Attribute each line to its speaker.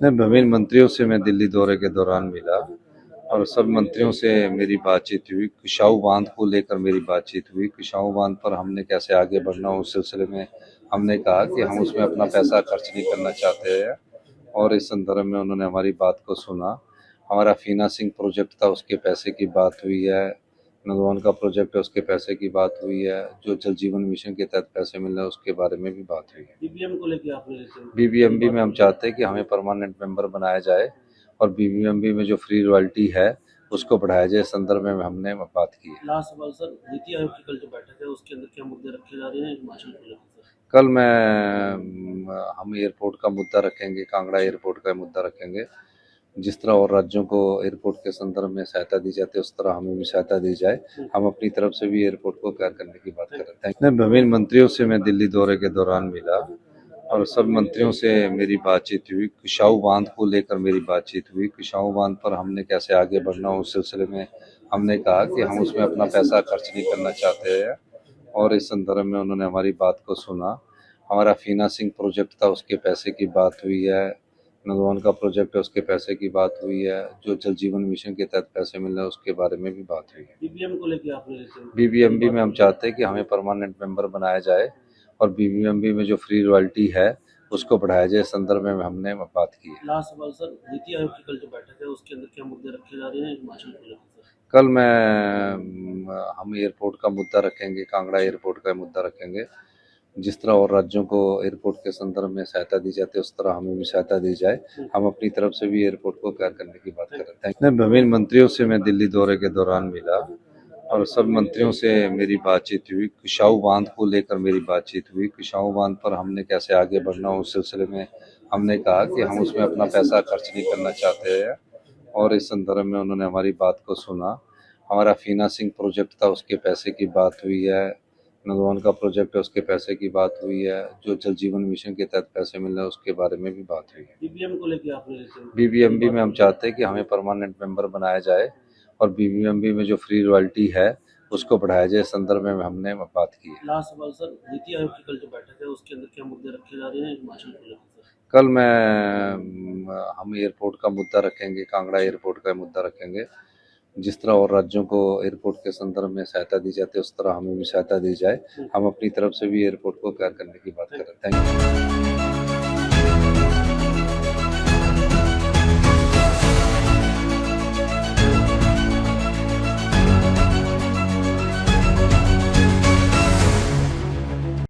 Speaker 1: नहीं, विभिन्न मंत्रियों से मैं दिल्ली दौरे के दौरान मिला और सब मंत्रियों से मेरी बातचीत हुई। कुशाऊ बांध को लेकर मेरी बातचीत हुई। कुशाऊ बांध पर हमने कैसे आगे बढ़ना, उस सिलसिले में हमने कहा कि हम उसमें अपना पैसा खर्च नहीं करना चाहते हैं और इस संदर्भ में उन्होंने हमारी बात को सुना। हमारा फीना सिंह प्रोजेक्ट था, उसके पैसे की बात हुई है। नंदवान का प्रोजेक्ट है, उसके पैसे की बात हुई है। जो जल जीवन मिशन के तहत पैसे मिल रहे हैं उसके बारे में भी बात हुई है।
Speaker 2: बीबीएम को लेके आपने
Speaker 1: बीबीएमबी में हम चाहते हैं कि हमें परमानेंट मेंबर बनाया जाए और बीबीएमबी में जो फ्री रॉयल्टी है उसको बढ़ाया जाए, इस संदर्भ में हमने बात की है।
Speaker 2: लास्ट सवाल सर, नीति आयोग की कल जो बैठक है उसके अंदर क्या मुद्दे रखे जा रहे हैं हिमाचल को लेकर?
Speaker 1: कल हम एयरपोर्ट का मुद्दा रखेंगे, कांगड़ा एयरपोर्ट का मुद्दा रखेंगे। जिस तरह और राज्यों को एयरपोर्ट के संदर्भ में सहायता दी जाती है उस तरह हमें भी सहायता दी जाए। हम अपनी तरफ से भी एयरपोर्ट को तैयार करने की बात कर रहे हैं। विभिन्न मंत्रियों से मैं दिल्ली दौरे के दौरान मिला और सब मंत्रियों से मेरी बातचीत हुई। कुशाऊ बांध को लेकर मेरी बातचीत हुई। कुशाऊ बांध पर हमने कैसे आगे बढ़ना, उस सिलसिले में हमने कहा कि हम उसमें अपना पैसा खर्च नहीं करना चाहते हैं और इस संदर्भ में उन्होंने हमारी बात को सुना। हमारा फीना सिंह प्रोजेक्ट था, उसके पैसे की बात हुई है। नंदवान का प्रोजेक्ट है, उसके पैसे की बात हुई है। जो जल जीवन मिशन के तहत पैसे मिल रहे हैं उसके बारे में भी बात हुई है।
Speaker 2: बीबीएम को लेके आपने
Speaker 1: बीबीएमबी में हम चाहते हैं कि हमें परमानेंट मेंबर बनाया जाए और बीबीएमबी में जो फ्री रॉयल्टी है उसको बढ़ाया जाए, इस संदर्भ में हमने बात की है।
Speaker 2: लास्ट सवाल सर, नीति आयोग की कल जो बैठक है उसके अंदर क्या मुद्दे रखे जा रहे हैं हिमाचल को लेकर?
Speaker 1: कल हम एयरपोर्ट का मुद्दा रखेंगे, कांगड़ा एयरपोर्ट का मुद्दा रखेंगे। जिस तरह और राज्यों को एयरपोर्ट के संदर्भ में सहायता दी जाती है उस तरह हमें भी सहायता दी जाए। हम अपनी तरफ से भी एयरपोर्ट को तैयार करने की बात कर रहे हैं। विभिन्न मंत्रियों से मैं दिल्ली दौरे के दौरान मिला और सब मंत्रियों से मेरी बातचीत हुई। कुशाऊ बांध को लेकर मेरी बातचीत हुई। कुशाऊ बांध पर हमने कैसे आगे बढ़ना, उस सिलसिले में हमने कहा कि हम उसमें अपना पैसा खर्च नहीं करना चाहते हैं और इस संदर्भ में उन्होंने हमारी बात को सुना। हमारा फीना सिंह प्रोजेक्ट था, उसके पैसे की बात हुई है। नंदवान का प्रोजेक्ट है, उसके पैसे की बात हुई है। जो जल जीवन मिशन के तहत पैसे मिल रहे हैं उसके बारे में भी बात हुई है।
Speaker 2: बीबीएम को लेके आपने
Speaker 1: बीबीएमबी में हम चाहते हैं कि हमें परमानेंट मेंबर बनाया जाए और बीबीएमबी में जो फ्री रॉयल्टी है उसको बढ़ाया जाए, इस संदर्भ में हमने बात की है।
Speaker 2: लास्ट सवाल सर, नीति आयोग की कल जो बैठक है उसके अंदर क्या मुद्दे रखे जा रहे हैं हिमाचल को लेकर?
Speaker 1: कल हम एयरपोर्ट का मुद्दा रखेंगे, कांगड़ा एयरपोर्ट का मुद्दा रखेंगे। जिस तरह और राज्यों को एयरपोर्ट के संदर्भ में सहायता दी जाती है उस तरह हमें भी सहायता दी जाए। हम अपनी तरफ से भी एयरपोर्ट को तैयार करने की बात कर रहे हैं। Thank you.